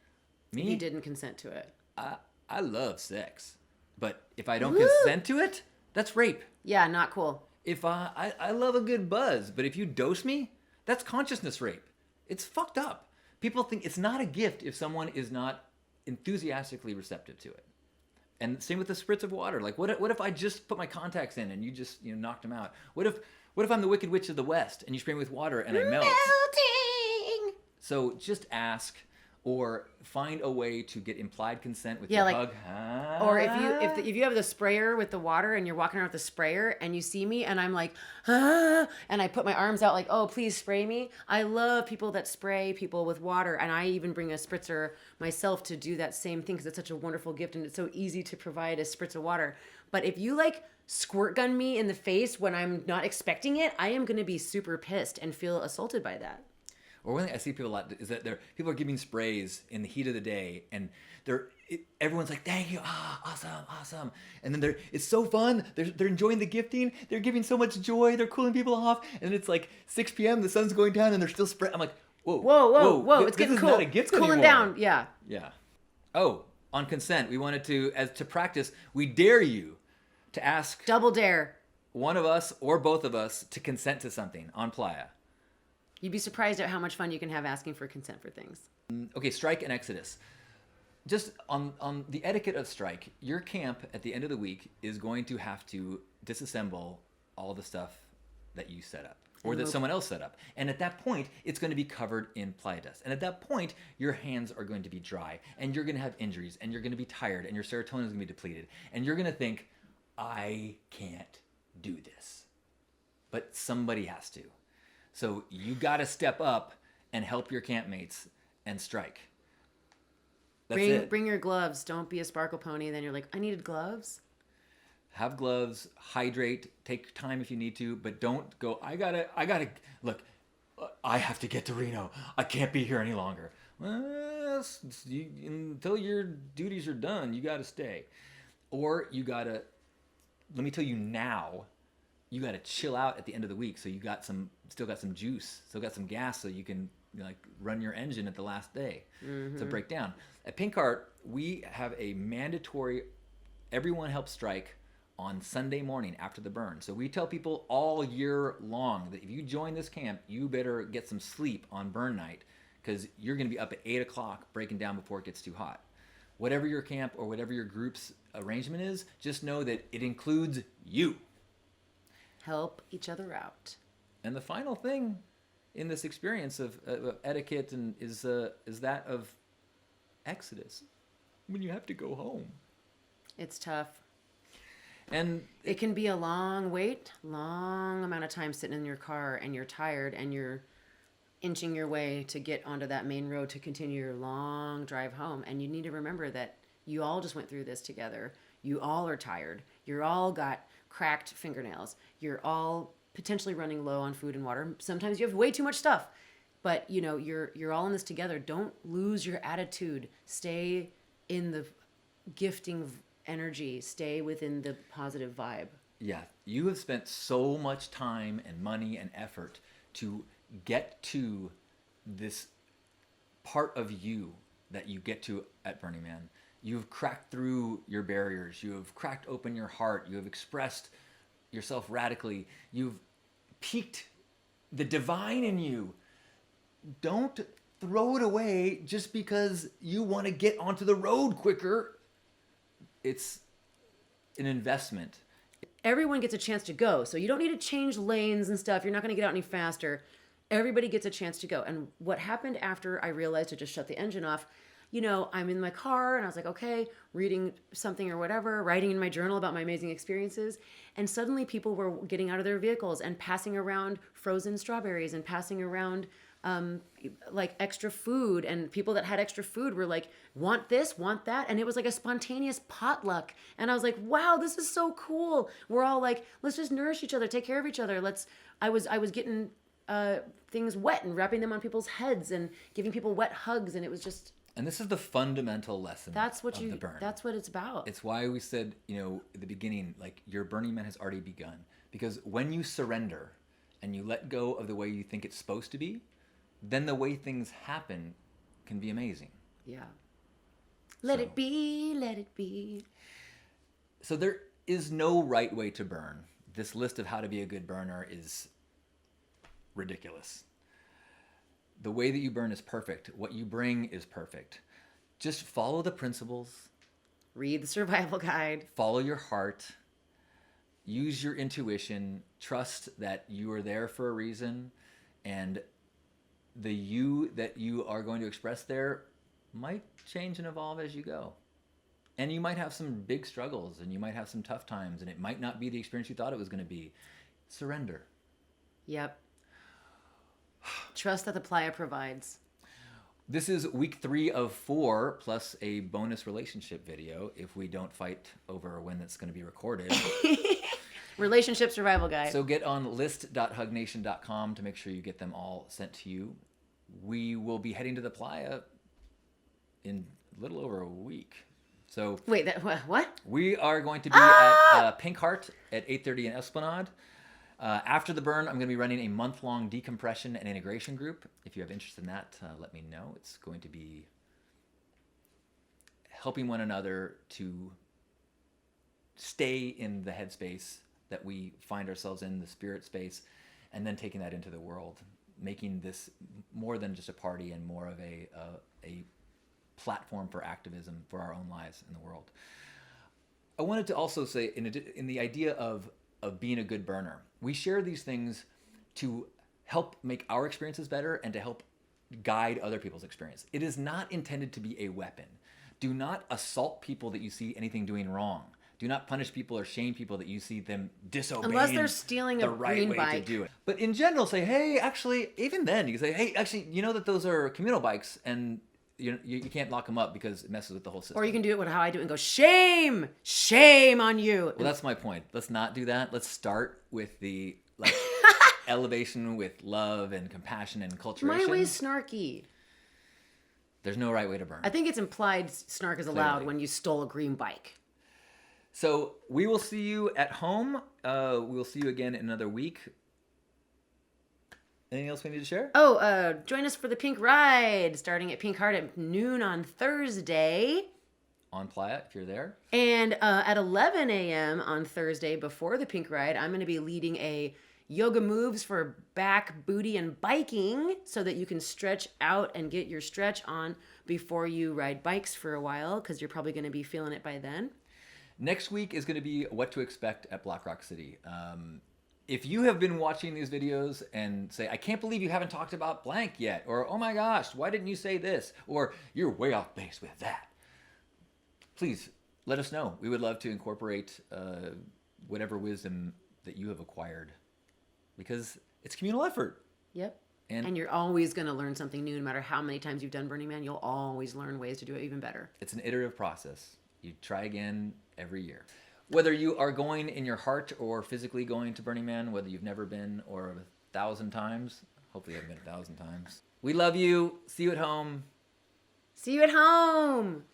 Me? You didn't consent to it. I love sex, but if I don't consent to it, that's rape. Yeah, not cool. If I love a good buzz, but if you dose me, that's consciousness rape. It's fucked up. People think it's not a gift if someone is not enthusiastically receptive to it. And same with the spritz of water. Like, what if I just put my contacts in and you just knocked them out? What if I'm the Wicked Witch of the West and you spray me with water and I melt? Melting. So just ask or find a way to get implied consent with your hug. Or if you have the sprayer with the water and you're walking around with the sprayer and you see me and I'm like, and I put my arms out like, oh, please spray me. I love people that spray people with water, and I even bring a spritzer myself to do that same thing because it's such a wonderful gift and it's so easy to provide a spritz of water. But if you squirt gun me in the face when I'm not expecting it, I am going to be super pissed and feel assaulted by that. Or one thing I see people a lot is that people are giving sprays in the heat of the day, and everyone's like, "Thank you, awesome," and then it's so fun. They're enjoying the gifting. They're giving so much joy. They're cooling people off, and it's like 6 p.m. The sun's going down, and they're still spraying. I'm like, whoa! It's getting cool. Not a gift it's cooling anymore. down. Yeah. Oh, on consent, we wanted to practice. We dare you to ask. Double dare. One of us or both of us to consent to something on Playa. You'd be surprised at how much fun you can have asking for consent for things. Okay, strike and exodus. Just on the etiquette of strike, your camp at the end of the week is going to have to disassemble all the stuff that you set up or that someone else set up. And at that point, it's going to be covered in playa dust. And at that point, your hands are going to be dry and you're going to have injuries and you're going to be tired and your serotonin is going to be depleted. And you're going to think, I can't do this. But somebody has to. So you got to step up and help your campmates and strike. That's it. Bring your gloves. Don't be a sparkle pony. Then you're like, I needed gloves. Have gloves, hydrate, take time if you need to, but don't go, I gotta, look, I have to get to Reno. I can't be here any longer. Well, until your duties are done, you gotta stay. Or you gotta, let me tell you now, you got to chill out at the end of the week, so you still got some juice, still got some gas, so you can run your engine at the last day to break down. At Pink Heart, we have a mandatory everyone helps strike on Sunday morning after the burn. So we tell people all year long that if you join this camp, you better get some sleep on burn night because you're going to be up at 8 o'clock breaking down before it gets too hot. Whatever your camp or whatever your group's arrangement is, just know that it includes you. Help each other out. And the final thing in this experience of etiquette is that of exodus, when you have to go home. It's tough. And it can be a long wait, long amount of time sitting in your car, and you're tired, and you're inching your way to get onto that main road to continue your long drive home. And you need to remember that you all just went through this together. You all are tired. You all got cracked fingernails. You're all potentially running low on food and water. Sometimes you have way too much stuff, but you're all in this together. Don't lose your attitude. Stay in the gifting energy. Stay within the positive vibe. Yeah, you have spent so much time and money and effort to get to this part of you that you get to at Burning Man. You've cracked through your barriers. You have cracked open your heart. You have expressed yourself radically. You've piqued the divine in you. Don't throw it away just because you want to get onto the road quicker. It's an investment. Everyone gets a chance to go. So you don't need to change lanes and stuff. You're not going to get out any faster. Everybody gets a chance to go. And what happened after I realized to just shut the engine off, you know, I'm in my car and I was like, okay, reading something or whatever, writing in my journal about my amazing experiences. And suddenly people were getting out of their vehicles and passing around frozen strawberries and passing around like extra food, and people that had extra food were like, want this, want that, and it was like a spontaneous potluck. And I was like, wow, this is so cool. We're all like, let's just nourish each other, take care of each other. I was getting things wet and wrapping them on people's heads and giving people wet hugs, and it was just. And this is the fundamental lesson of the burn. That's what it's about. It's why we said, you know, at the beginning, like, your Burning Man has already begun. Because when you surrender and you let go of the way you think it's supposed to be, then the way things happen can be amazing. Yeah. Let it be, let it be. So there is no right way to burn. This list of how to be a good burner is ridiculous. The way that you burn is perfect. What you bring is perfect. Just follow the principles. Read the survival guide. Follow your heart. Use your intuition. Trust that you are there for a reason. And the you that you are going to express there might change and evolve as you go. And you might have some big struggles, and you might have some tough times, and it might not be the experience you thought it was going to be. Surrender. Yep. Trust that the playa provides. This is week 3 of 4, plus a bonus relationship video if we don't fight over when it's going to be recorded. Relationship survival guide. So get on list.hugnation.com to make sure you get them all sent to you. We will be heading to the playa in a little over a week. So wait, what? We are going to be at Pink Heart at 8:30 in Esplanade. After the burn, I'm going to be running a month-long decompression and integration group. If you have interest in that, let me know. It's going to be helping one another to stay in the headspace that we find ourselves in, the spirit space, and then taking that into the world, making this more than just a party and more of a platform for activism for our own lives in the world. I wanted to also say, in the idea of being a good burner, we share these things to help make our experiences better and to help guide other people's experience. It is not intended to be a weapon. Do not assault people that you see anything doing wrong. Do not punish people or shame people that you see them disobeying unless they're stealing the a right green way bike. to do it. But in general, say, hey, actually, even then, you can say, hey, actually, you know that those are communal bikes, and you can't lock them up because it messes with the whole system. Or you can do it how I do it and go, shame on you. Well, that's my point. Let's not do that. Let's start with the elevation with love and compassion and culturation. My way's snarky. There's no right way to burn. I think it's implied snark is allowed when you stole a green bike. So we will see you at home. We'll see you again in another week. Anything else we need to share? Oh, join us for the Pink Ride, starting at Pink Heart at noon on Thursday. On Playa, if you're there. And at 11 a.m. on Thursday, before the Pink Ride, I'm going to be leading a yoga moves for back, booty, and biking so that you can stretch out and get your stretch on before you ride bikes for a while, because you're probably going to be feeling it by then. Next week is going to be what to expect at Black Rock City. If you have been watching these videos and say, I can't believe you haven't talked about blank yet, or oh my gosh, why didn't you say this, or you're way off base with that, please let us know. We would love to incorporate whatever wisdom that you have acquired, because it's communal effort. Yep. And you're always going to learn something new. No matter how many times you've done Burning Man, you'll always learn ways to do it even better. It's an iterative process. You try again every year. Whether you are going in your heart or physically going to Burning Man, whether you've never been or 1,000 times, hopefully you haven't been 1,000 times. We love you. See you at home. See you at home.